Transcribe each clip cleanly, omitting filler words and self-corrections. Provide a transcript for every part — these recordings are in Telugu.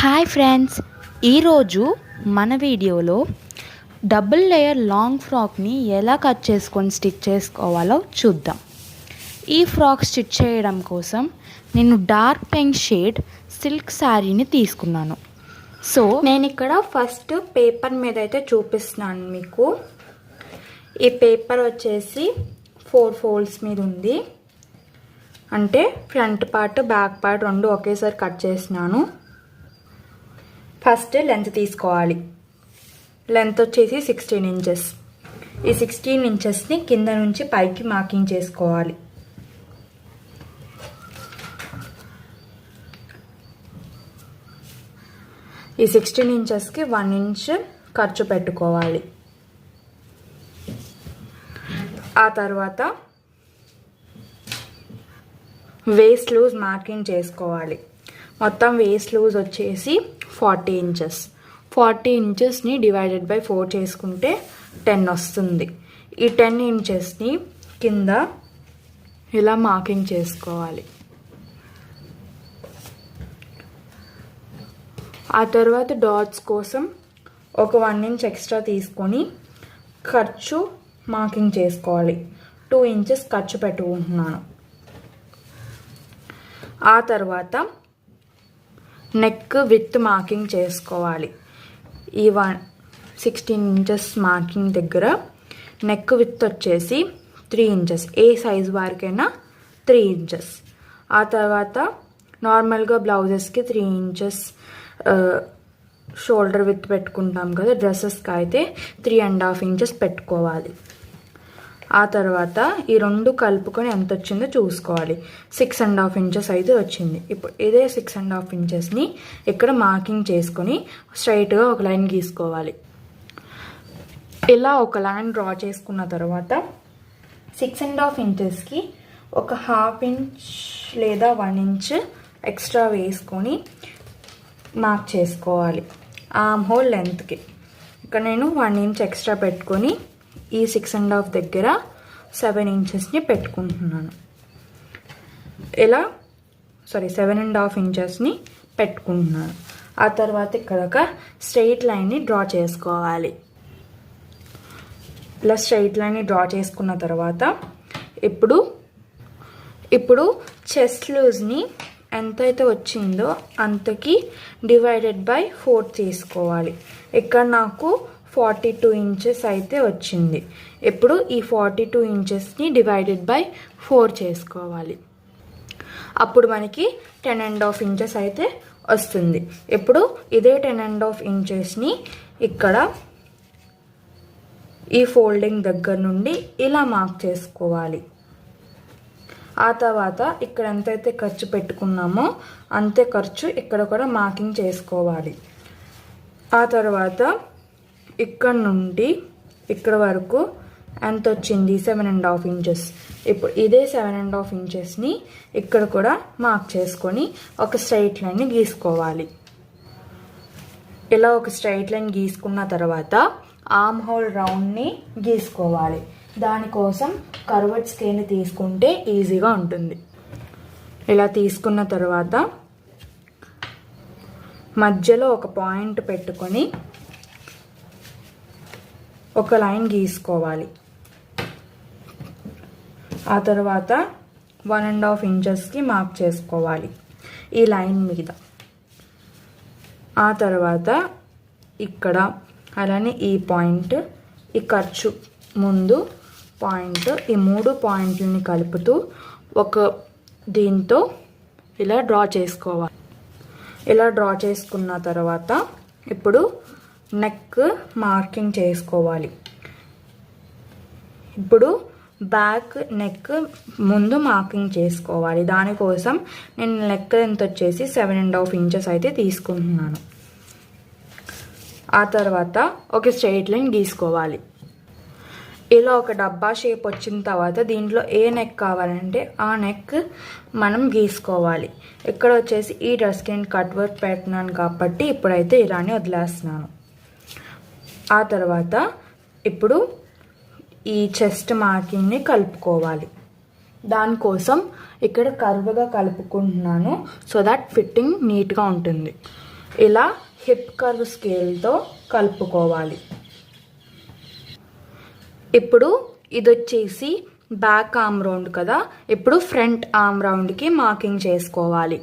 హాయ్ ఫ్రెండ్స్, ఈరోజు మన వీడియోలో డబుల్ లేయర్ లాంగ్ ఫ్రాక్ని ఎలా కట్ చేసుకొని స్టిచ్ చేసుకోవాలో చూద్దాం. ఈ ఫ్రాక్ స్టిచ్ చేయడం కోసం నేను డార్క్ పింక్ షేడ్ సిల్క్ శారీని తీసుకున్నాను. సో నేను ఇక్కడ ఫస్ట్ పేపర్ మీద అయితే చూపిస్తున్నాను మీకు. ఈ పేపర్ వచ్చేసి 4 ఫోల్డ్స్ మీద ఉంది. అంటే ఫ్రంట్ పార్ట్ బ్యాక్ పార్ట్ రెండు ఒకేసారి కట్ చేసినాను. ఫస్ట్ లెంత్ తీసుకోవాలి. లెంత్ వచ్చేసి 16 ఇంచెస్. ఈ 16 ఇంచెస్ని కింద నుంచి పైకి మార్కింగ్ చేసుకోవాలి. ఈ 16 ఇంచెస్కి 1 ఇంచ్ ఖర్చు పెట్టుకోవాలి. ఆ తర్వాత వేస్ట్ లూజ్ మార్కింగ్ చేసుకోవాలి. మొత్తం వేస్ట్ లూజ్ వచ్చేసి 40 ఇంచెస్. 40 ఇంచెస్ని డివైడెడ్ బై 4 చేసుకుంటే 10 వస్తుంది. ఈ 10 ఇంచెస్ని కింద ఇలా మార్కింగ్ చేసుకోవాలి. ఆ తర్వాత డాట్స్ కోసం ఒక 1 ఇంచ్ ఎక్స్ట్రా తీసుకొని ఖర్చు మార్కింగ్ చేసుకోవాలి. 2 ఇంచెస్ ఖర్చు పెట్టుకుంటున్నాను. ఆ తర్వాత నెక్ విత్ మార్కింగ్ చేసుకోవాలి. ఈ 16 ఇంచెస్ మార్కింగ్ దగ్గర నెక్ విత్ వచ్చేసి 3 ఇంచెస్. ఏ సైజ్ వారికైనా 3 ఇంచెస్. ఆ తర్వాత నార్మల్గా బ్లౌజెస్కి 3 ఇంచెస్ షోల్డర్ విత్ పెట్టుకుంటాం కదా, డ్రెస్సెస్కి అయితే 3.5 ఇంచెస్ పెట్టుకోవాలి. ఆ తర్వాత ఈ రెండు కలుపుకొని ఎంత వచ్చిందో చూసుకోవాలి. 6.5 ఇంచెస్ అయితే వచ్చింది. ఇప్పుడు ఇదే 6.5 ఇంచెస్ని ఇక్కడ మార్కింగ్ చేసుకొని స్ట్రైట్గా ఒక లైన్ గీసుకోవాలి. ఇలా ఒక లైన్ డ్రా చేసుకున్న తర్వాత 6.5 ఇంచెస్కి ఒక 1/2 ఇంచ్ లేదా 1 ఇంచ్ ఎక్స్ట్రా వేసుకొని మార్క్ చేసుకోవాలి. ఆర్మ్ హోల్ లెంత్కి ఇక్కడ నేను 1 ఇంచ్ ఎక్స్ట్రా పెట్టుకొని ఈ 6.5 దగ్గర 7 ఇంచెస్ని పెట్టుకుంటున్నాను. ఇలా 7.5 ఇంచెస్ని పెట్టుకుంటున్నాను. ఆ తర్వాత ఇక్కడ ఒక స్ట్రెయిట్ లైన్ని డ్రా చేసుకోవాలి. ఇలా స్ట్రెయిట్ లైన్ని డ్రా చేసుకున్న తర్వాత ఇప్పుడు చెస్ట్ లూజ్ని ఎంతైతే వచ్చిందో అంతకి డివైడెడ్ బై 4 తీసుకోవాలి. ఇక్కడ నాకు 42 ఇంచెస్ అయితే వచ్చింది. ఇప్పుడు ఈ 42 ఇంచెస్ని డివైడెడ్ బై 4 చేసుకోవాలి. అప్పుడు మనకి 10.5 ఇంచెస్ అయితే వస్తుంది. ఇప్పుడు ఇదే 10.5 ఇంచెస్ని ఇక్కడ ఈ ఫోల్డింగ్ దగ్గర నుండి ఇలా మార్క్ చేసుకోవాలి. ఆ తర్వాత ఇక్కడ ఎంతైతే ఖర్చు పెట్టుకున్నామో అంతే ఖర్చు ఇక్కడ కూడా మార్కింగ్ చేసుకోవాలి. ఆ తర్వాత ఇక్కడ నుండి ఇక్కడ వరకు ఎంత వచ్చింది? 7.5 ఇంచెస్. ఇప్పుడు ఇదే 7.5 ఇంచెస్ని ఇక్కడ కూడా మార్క్ చేసుకొని ఒక స్ట్రైట్ లైన్ని గీసుకోవాలి. ఇలా ఒక స్ట్రైట్ లైన్ గీసుకున్న తర్వాత ఆర్మ్ హోల్ రౌండ్ని గీసుకోవాలి. దానికోసం కర్వ్డ్ స్కేల్ని తీసుకుంటే ఈజీగా ఉంటుంది. ఇలా తీసుకున్న తర్వాత మధ్యలో ఒక పాయింట్ పెట్టుకొని ఒక లైన్ గీసుకోవాలి. ఆ తర్వాత 1.5 ఇంచెస్కి మార్క్ చేసుకోవాలి ఈ లైన్ మీద. ఆ తర్వాత ఇక్కడ అలానే ఈ పాయింట్, ఈ ఖర్చు ముందు పాయింట్, ఈ 3 పాయింట్లని కలుపుతూ ఒక దీంతో ఇలా డ్రా చేసుకోవాలి. ఇలా డ్రా చేసుకున్న తర్వాత ఇప్పుడు నెక్ మార్కింగ్ చేసుకోవాలి. ఇప్పుడు బ్యాక్ నెక్ ముందు మార్కింగ్ చేసుకోవాలి. దానికోసం నేను నెక్ లెంత్ వచ్చేసి 7.5 ఇంచెస్ అయితే తీసుకుంటున్నాను. ఆ తర్వాత ఒక స్ట్రెయిట్ లైన్ గీసుకోవాలి. ఇలా ఒక డబ్బా షేప్ వచ్చిన తర్వాత దీంట్లో ఏ నెక్ కావాలంటే ఆ నెక్ మనం గీసుకోవాలి. ఇక్కడ వచ్చేసి ఈ డ్రెస్కి నేను కట్ వర్క్ పెట్టినాను కాబట్టి ఇప్పుడైతే ఇలానే వదిలేస్తున్నాను. ఆ తర్వాత ఇప్పుడు ఈ చెస్ట్ మార్కింగ్ని కలుపుకోవాలి. దానికోసం ఇక్కడ కర్వ్గా కలుపుకుంటున్నాను సో దట్ ఫిట్టింగ్ నీట్గా ఉంటుంది. ఇలా హిప్ కర్వ్ స్కేల్తో కలుపుకోవాలి. ఇప్పుడు ఇది వచ్చేసి బ్యాక్ ఆర్మ్ రౌండ్ కదా, ఇప్పుడు ఫ్రంట్ ఆర్మ్ రౌండ్కి మార్కింగ్ చేసుకోవాలి.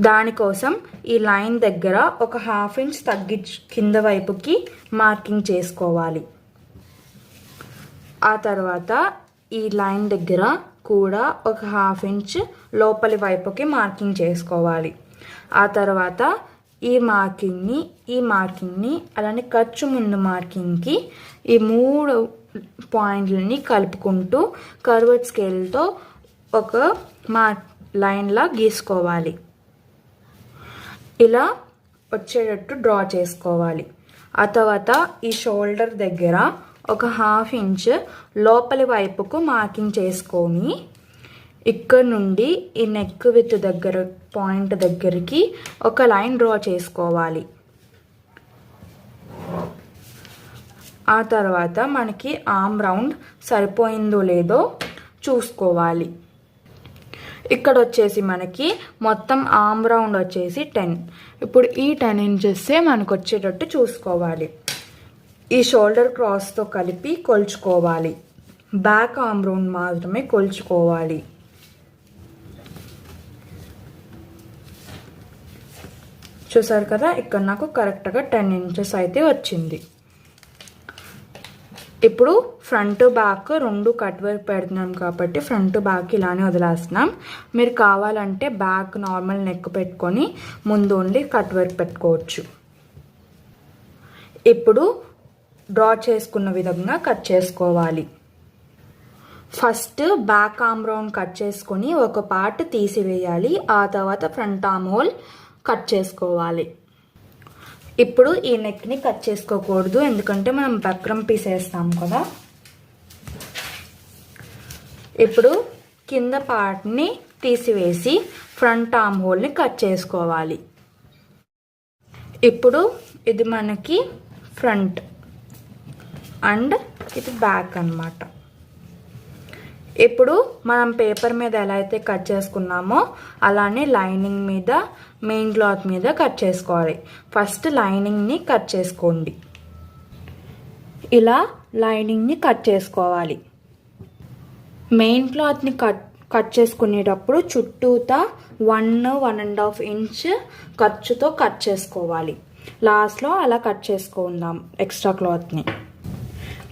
దానికోసం ఈ లైన్ దగ్గర ఒక 1/2 ఇంచ్ తగ్గించి కింద వైపుకి మార్కింగ్ చేసుకోవాలి. ఆ తర్వాత ఈ లైన్ దగ్గర కూడా ఒక 1/2 ఇంచ్ లోపలి వైపుకి మార్కింగ్ చేసుకోవాలి. ఆ తర్వాత ఈ మార్కింగ్ని అలానే ఖర్చు ముందు మార్కింగ్కి ఈ 3 పాయింట్లని కలుపుకుంటూ కర్వ్డ్ స్కేల్తో ఒక లైన్లా గీసుకోవాలి. ఇలా వచ్చేటట్టు డ్రా చేసుకోవాలి. ఆ తర్వాత ఈ షోల్డర్ దగ్గర ఒక 1/2 ఇంచ్ లోపలి వైపుకు మార్కింగ్ చేసుకొని ఇక్కడ నుండి ఈ నెక్ విత్ దగ్గర పాయింట్ దగ్గరికి ఒక లైన్ డ్రా చేసుకోవాలి. ఆ తర్వాత మనకి ఆర్మ్ రౌండ్ సరిపోయిందో లేదో చూసుకోవాలి. ఇక్కడ వచ్చేసి మనకి మొత్తం ఆర్మ్ రౌండ్ వచ్చేసి 10. ఇప్పుడు ఈ 10 ఇంచెస్ మనకు వచ్చేటట్టు చూసుకోవాలి. ఈ షోల్డర్ క్రాస్తో కలిపి కొలుచుకోవాలి. బ్యాక్ ఆర్మ్ రౌండ్ మాత్రమే కొలుచుకోవాలి. చూసారు కదా, ఇక్కడ నాకు కరెక్ట్గా 10 ఇంచెస్ అయితే వచ్చింది. ఇప్పుడు ఫ్రంట్ బ్యాక్ 2 కట్ వర్క్ పెడుతున్నాం కాబట్టి ఫ్రంట్ బ్యాక్ ఇలానే వదిలేస్తున్నాం. మీరు కావాలంటే బ్యాక్ నార్మల్ నెక్ పెట్టుకొని ముందు ఉండి కట్ వర్క్ పెట్టుకోవచ్చు. ఇప్పుడు డ్రా చేసుకున్న విధంగా కట్ చేసుకోవాలి. First back arm round cut చేసుకొని ఒక పార్ట్ తీసివేయాలి. ఆ తర్వాత ఫ్రంట్ ఆర్మ్ హోల్ కట్ చేసుకోవాలి. ఇప్పుడు ఈ నెక్ని కట్ చేసుకోకూడదు, ఎందుకంటే మనం బక్రం పీస్ వేస్తాం కదా. ఇప్పుడు కింద పార్ట్ని తీసివేసి ఫ్రంట్ ఆర్మ్ హోల్ని కట్ చేసుకోవాలి. ఇప్పుడు ఇది మనకి ఫ్రంట్ అండ్ ఇది బ్యాక్ అన్నమాట. ఇప్పుడు మనం పేపర్ మీద ఎలా అయితే కట్ చేసుకున్నామో అలానే లైనింగ్ మీద మెయిన్ క్లాత్ మీద కట్ చేసుకోవాలి. ఫస్ట్ లైనింగ్ని కట్ చేసుకోండి. ఇలా లైనింగ్ని కట్ చేసుకోవాలి. మెయిన్ క్లాత్ని కట్ చేసుకునేటప్పుడు చుట్టూతా 1-1.5 ఇంచ్ ఖర్చుతో కట్ చేసుకోవాలి. లాస్ట్లో అలా కట్ చేసుకుందాం ఎక్స్ట్రా క్లాత్ని.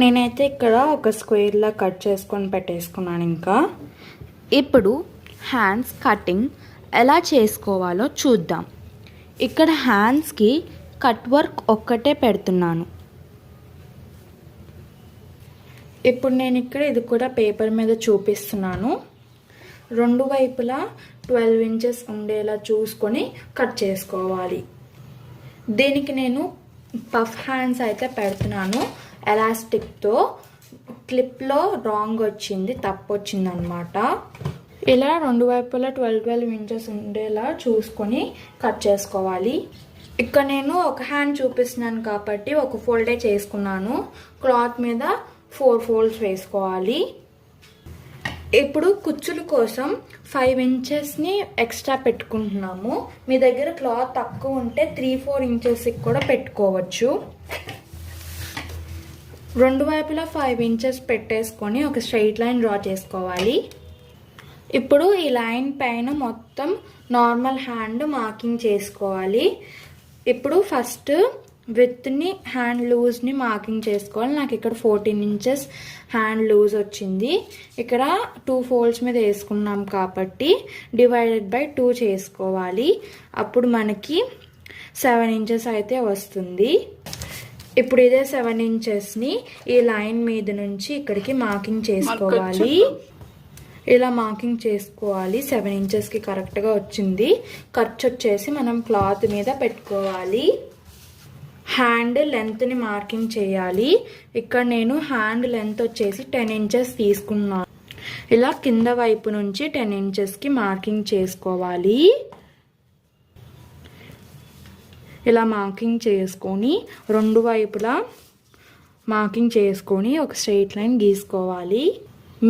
నేనైతే ఇక్కడ ఒక స్క్వేర్లా కట్ చేసుకొని పెట్టేసుకున్నాను. ఇంకా ఇప్పుడు హ్యాండ్స్ కటింగ్ ఎలా చేసుకోవాలో చూద్దాం. ఇక్కడ హ్యాండ్స్కి కట్ వర్క్ ఒక్కటే పెడుతున్నాను. ఇప్పుడు నేను ఇక్కడ ఇది కూడా పేపర్ మీద చూపిస్తున్నాను. 2 వైపులా 12 ఇంచెస్ ఉండేలా చూసుకొని కట్ చేసుకోవాలి. దీనికి నేను పఫ్ హ్యాండ్స్ అయితే పెడుతున్నాను. ఎలాస్టిక్తో క్లిప్లో రాంగ్ వచ్చింది, తప్పు వచ్చింది అనమాట. ఇలా 2 వైపులా 12 ఇంచెస్ ఉండేలా చూసుకొని కట్ చేసుకోవాలి. ఇక్కడ నేను ఒక హ్యాండ్ చూపిస్తున్నాను కాబట్టి ఒక ఫోల్డే చేసుకున్నాను. క్లాత్ మీద 4 ఫోల్డ్స్ వేసుకోవాలి. ఇప్పుడు కుచ్చుల కోసం 5 ఇంచెస్ని ఎక్స్ట్రా పెట్టుకుంటున్నాము. మీ దగ్గర క్లాత్ తక్కువ ఉంటే 3-4 ఇంచెస్కి కూడా పెట్టుకోవచ్చు. 2 వైపులా 5 ఇంచెస్ పెట్టేసుకొని ఒక స్ట్రైట్ లైన్ డ్రా చేసుకోవాలి. ఇప్పుడు ఈ లైన్ పైన మొత్తం నార్మల్ హ్యాండ్ మార్కింగ్ చేసుకోవాలి. ఇప్పుడు ఫస్ట్ విత్ని హ్యాండ్ లూజ్ని మార్కింగ్ చేసుకోవాలి. నాకు ఇక్కడ 14 ఇంచెస్ హ్యాండ్ లూజ్ వచ్చింది. ఇక్కడ 2 ఫోల్డ్స్ మీద వేసుకున్నాం కాబట్టి డివైడెడ్/2 చేసుకోవాలి. అప్పుడు మనకి 7 ఇంచెస్ అయితే వస్తుంది. ఇప్పుడు ఇదే 7 ఇంచెస్ని ఈ లైన్ మీద నుంచి ఇక్కడికి మార్కింగ్ చేసుకోవాలి. ఇలా మార్కింగ్ చేసుకోవాలి. 7 ఇంచెస్కి కరెక్ట్గా వచ్చింది. ఖర్చు వచ్చేసి మనం క్లాత్ మీద పెట్టుకోవాలి. హ్యాండ్ లెంత్ని మార్కింగ్ చేయాలి. ఇక్కడ నేను హ్యాండ్ లెంత్ వచ్చేసి 10 ఇంచెస్ తీసుకున్నాను. ఇలా కింద వైపు నుంచి 10 ఇంచెస్కి మార్కింగ్ చేసుకోవాలి. ఇలా మార్కింగ్ చేసుకొని 2 వైపులా మార్కింగ్ చేసుకొని ఒక స్ట్రెయిట్ లైన్ గీసుకోవాలి.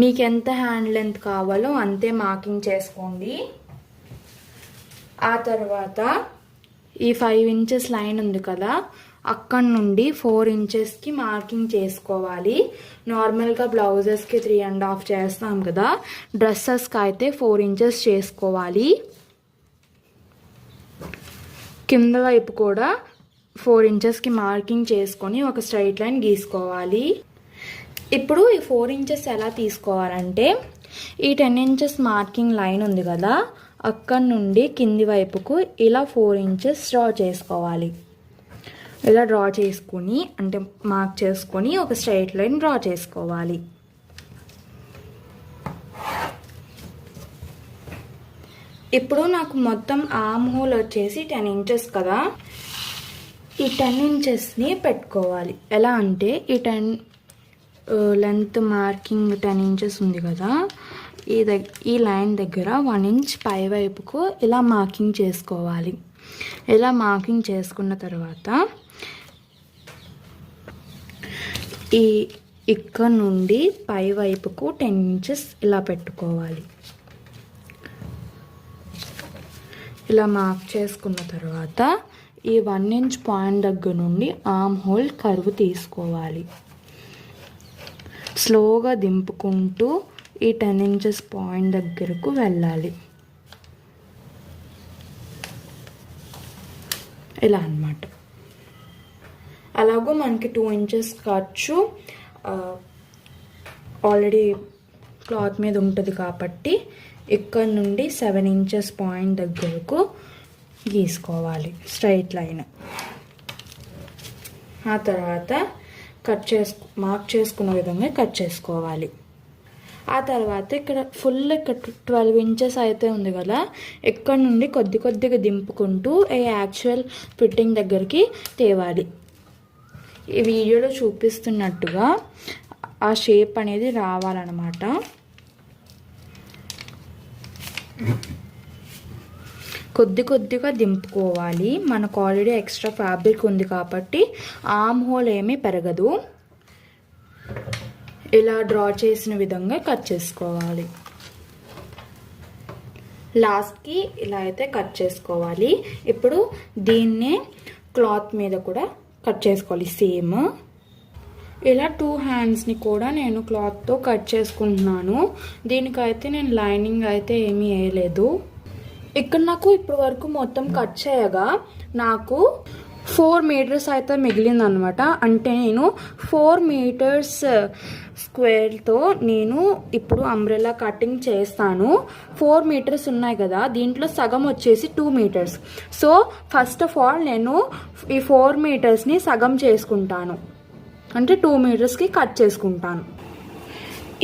మీకు ఎంత హ్యాండ్ లెంత్ కావాలో అంతే మార్కింగ్ చేసుకోండి. ఆ తర్వాత ఈ 5 ఇంచెస్ లైన్ ఉంది కదా, అక్కడ నుండి 4 ఇంచెస్కి మార్కింగ్ చేసుకోవాలి. నార్మల్గా బ్లౌజెస్కి 3.5 చేస్తాం కదా, డ్రెస్సెస్కి అయితే 4 ఇంచెస్ చేసుకోవాలి. కింద వైపు కూడా 4 ఇంచెస్కి మార్కింగ్ చేసుకొని ఒక స్ట్రైట్ లైన్ గీసుకోవాలి. ఇప్పుడు ఈ 4 ఇంచెస్ ఎలా తీసుకోవాలంటే, ఈ 10 ఇంచెస్ మార్కింగ్ లైన్ ఉంది కదా, అక్కడ నుండి కింది వైపుకు ఇలా 4 ఇంచెస్ డ్రా చేసుకోవాలి. ఇలా డ్రా చేసుకొని, అంటే మార్క్ చేసుకొని ఒక స్ట్రైట్ లైన్ డ్రా చేసుకోవాలి. ఇప్పుడు నాకు మొత్తం ఆర్మ్ హోల్ వచ్చేసి 10 ఇంచెస్ కదా, ఈ 10 ఇంచెస్ని పెట్టుకోవాలి. ఎలా అంటే ఈ 10 లెంత్ మార్కింగ్ 10 ఇంచెస్ ఉంది కదా, ఈ లైన్ దగ్గర 1 ఇంచ్ పై వైపుకు ఇలా మార్కింగ్ చేసుకోవాలి. ఇలా మార్కింగ్ చేసుకున్న తర్వాత ఇక్కడ నుండి పై వైపుకు 10 ఇంచెస్ ఇలా పెట్టుకోవాలి. ఇలా మార్క్ చేసుకున్న తర్వాత ఈ 1 ఇంచ్ పాయింట్ దగ్గర నుండి ఆర్మ్ హోల్ కర్వ్ తీసుకోవాలి. స్లోగా దింపుకుంటూ ఈ 10 ఇంచెస్ పాయింట్ దగ్గరకు వెళ్ళాలి. ఇలా అన్నమాట. అలాగూ మనకి 2 ఇంచెస్ ఖర్చు ఆల్రెడీ క్లాత్ మీద ఉంటుంది కాబట్టి ఇక్కడ నుండి 7 ఇంచెస్ పాయింట్ దగ్గరకు గీసుకోవాలి స్ట్రైట్ లైన్. ఆ తర్వాత మార్క్ చేసుకున్న విధంగా కట్ చేసుకోవాలి. ఆ తర్వాత ఇక్కడ 12 ఇంచెస్ అయితే ఉంది కదా, ఇక్కడ నుండి కొద్దిగా దింపుకుంటూ ఈ యాక్చువల్ ఫిట్టింగ్ దగ్గరికి తేవాలి. ఈ వీడియోలో చూపిస్తున్నట్టుగా ఆ షేప్ అనేది రావాలన్నమాట. కొద్దిగా దింపుకోవాలి. మనకు ఆల్రెడీ ఎక్స్ట్రా ఫ్యాబ్రిక్ ఉంది కాబట్టి ఆర్మ్ హోల్ ఏమీ పెరగదు. ఇలా డ్రా చేసిన విధంగా కట్ చేసుకోవాలి. లాస్ట్కి ఇలా అయితే కట్ చేసుకోవాలి. ఇప్పుడు దీన్నే క్లాత్ మీద కూడా కట్ చేసుకోవాలి సేమ్. ఇలా 2 హ్యాండ్స్ని కూడా నేను క్లాత్తో కట్ చేసుకుంటున్నాను. దీనికైతే నేను లైనింగ్ అయితే ఏమీ వేయలేదు. ఇక్కడ నాకు ఇప్పటి వరకు మొత్తం కట్ చేయగా నాకు 4 మీటర్స్ అయితే మిగిలిందనమాట. అంటే నేను 4 మీటర్స్ స్క్వేర్తో నేను ఇప్పుడు అంబ్రెల్లా కటింగ్ చేస్తాను. 4 మీటర్స్ ఉన్నాయి కదా, దీంట్లో సగం వచ్చేసి 2 metres. So first of all నేను ఈ 4 మీటర్స్ని సగం చేసుకుంటాను, అంటే 2 మీటర్స్కి కట్ చేసుకుంటాను.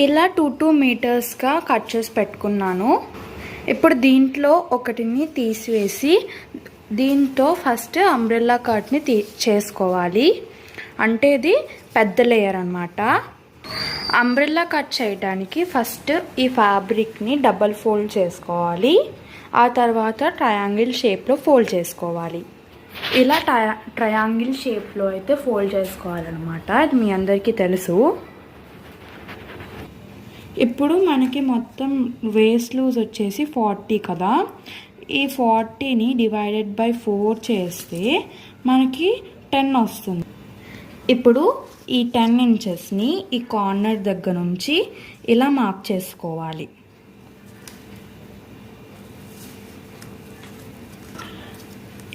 ఇలా 2 మీటర్స్గా కట్ చేసి పెట్టుకున్నాను. ఇప్పుడు దీంట్లో ఒకటిని తీసివేసి దీంతో ఫస్ట్ అంబ్రెల్లా కట్ని చేసుకోవాలి. అంటే ఇది పెద్ద లేయర్ అన్నమాట. అంబ్రెల్లా కట్ చేయడానికి ఫస్ట్ ఈ ఫ్యాబ్రిక్ని డబల్ ఫోల్డ్ చేసుకోవాలి. ఆ తర్వాత ట్రయాంగిల్ షేప్లో ఫోల్డ్ చేసుకోవాలి. ఇలా ట్రయాంగిల్ షేప్లో అయితే ఫోల్డ్ చేసుకోవాలన్నమాట. అది మీ అందరికీ తెలుసు. ఇప్పుడు మనకి మొత్తం వేస్ట్ లూజ్ వచ్చేసి 40 కదా, ఈ 40ని డివైడెడ్ బై 4 చేస్తే మనకి 10 వస్తుంది. ఇప్పుడు ఈ 10 ఇంచెస్ని ఈ కార్నర్ దగ్గర నుంచి ఇలా మార్క్ చేసుకోవాలి.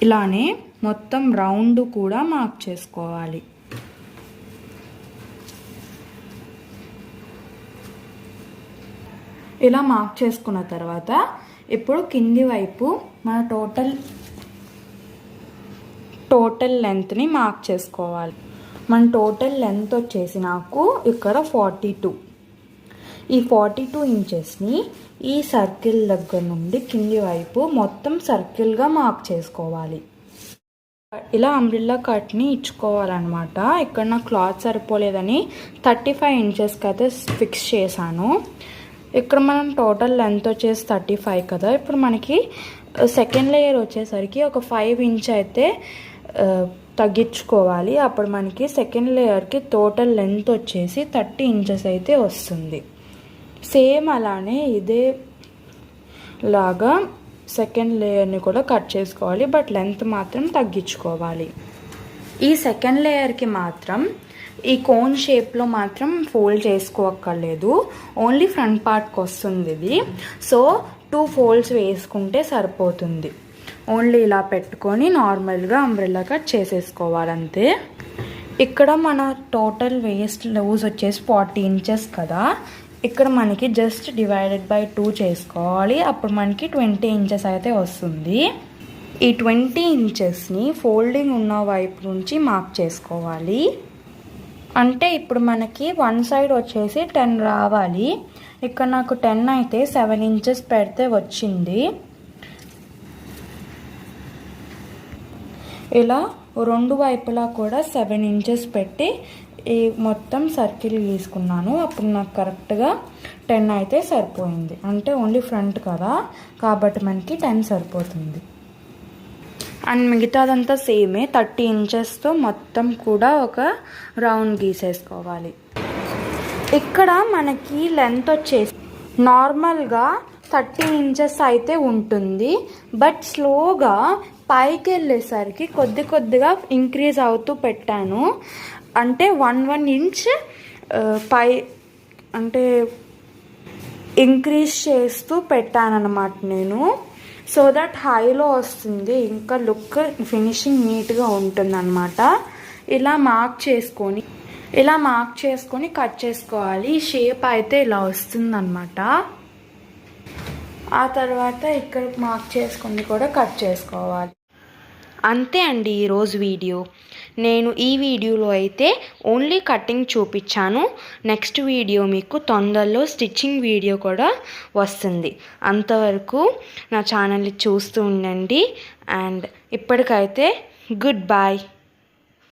ఇలానే మొత్తం రౌండ్ కూడా మార్క్ చేసుకోవాలి. ఇలా మార్క్ చేసుకున్న తర్వాత ఇప్పుడు కింది వైపు మన టోటల్ లెంత్ని మార్క్ చేసుకోవాలి. మన టోటల్ లెంత్ వచ్చేసి నాకు ఇక్కడ 42. ఈ 42 ఇంచెస్ని ఈ సర్కిల్ దగ్గర నుండి కింది వైపు మొత్తం సర్కిల్గా మార్క్ చేసుకోవాలి. ఇలా అంబ్రెల్లా కట్ని ఇచ్చుకోవాలన్నమాట. ఇక్కడ నా క్లాత్ సరిపోలేదని 35 ఇంచెస్కి అయితే ఫిక్స్ చేశాను. ఇక్కడ మనం టోటల్ లెంత్ వచ్చేసి 35 కదా, ఇప్పుడు మనకి సెకండ్ లేయర్ వచ్చేసరికి ఒక 5 ఇంచ్ అయితే తగ్గించుకోవాలి. అప్పుడు మనకి సెకండ్ లేయర్కి టోటల్ లెంత్ వచ్చేసి 30 ఇంచెస్ అయితే వస్తుంది. సేమ్ అలానే ఇదే లాగా సెకండ్ లేయర్ని కూడా కట్ చేసుకోవాలి, బట్ లెంత్ మాత్రం తగ్గించుకోవాలి. ఈ సెకండ్ లేయర్కి మాత్రం ఈ కోన్ షేప్లో మాత్రం ఫోల్డ్ చేసుకోక్కర్లేదు, ఓన్లీ ఫ్రంట్ పార్ట్కి వస్తుంది ఇది. సో 2 ఫోల్డ్స్ వేసుకుంటే సరిపోతుంది. ఓన్లీ ఇలా పెట్టుకొని నార్మల్గా అంబ్రెల్లా కట్ చేసేసుకోవాలంతే. ఇక్కడ మన టోటల్ వేస్ట్ లూజ్ వచ్చేసి 40 ఇంచెస్ కదా, ఇక్కడ మనకి జస్ట్ డివైడెడ్ బై 2 చేసుకోవాలి. అప్పుడు మనకి 20 ఇంచెస్ అయితే వస్తుంది. ఈ 20 ఇంచెస్ని ఫోల్డింగ్ ఉన్న వైపు నుంచి మార్క్ చేసుకోవాలి. అంటే ఇప్పుడు మనకి 1 సైడ్ వచ్చేసి 10 రావాలి. ఇక్కడ నాకు 10 అయితే 7 ఇంచెస్ పెడితే వచ్చింది. ఇలా 2 వైపులా కూడా 7 ఇంచెస్ పెట్టి ఈ మొత్తం సర్కిల్ గీసుకున్నాను. అప్పుడు నాకు కరెక్ట్గా 10 అయితే సరిపోయింది. అంటే ఓన్లీ ఫ్రంట్ కదా కాబట్టి మనకి 10 సరిపోతుంది. అండ్ మిగతాదంతా సేమే 30 ఇంచెస్తో మొత్తం కూడా ఒక రౌండ్ గీసేసుకోవాలి. ఇక్కడ మనకి లెంత్ వచ్చేసి నార్మల్గా 30 ఇంచెస్ అయితే ఉంటుంది, బట్ స్లోగా పైకి వెళ్ళేసరికి కొద్దిగా ఇంక్రీజ్ అవుతూ పెట్టాను. అంటే 1 ఇంచ్ పై అంటే ఇంక్రీజ్ చేస్తూ పెట్టాను అన్నమాట నేను. సో దట్ హైలో వస్తుంది, ఇంకా లుక్ ఫినిషింగ్ నీట్గా ఉంటుంది అన్నమాట. ఇలా మార్క్ చేసుకొని కట్ చేసుకోవాలి. షేప్ అయితే ఇలా వస్తుంది అన్నమాట. ఆ తర్వాత ఇక్కడ మార్క్ చేసుకొని కూడా కట్ చేసుకోవాలి. అంతే అండి ఈరోజు వీడియో. నేను ఈ వీడియోలో అయితే ఓన్లీ కటింగ్ చూపించాను. నెక్స్ట్ వీడియో మీకు తొందరలో స్టిచ్చింగ్ వీడియో కూడా వస్తుంది. అంతవరకు నా ఛానల్ని చూస్తూ ఉండండి. అండ్ ఇప్పటికైతే గుడ్ బాయ్.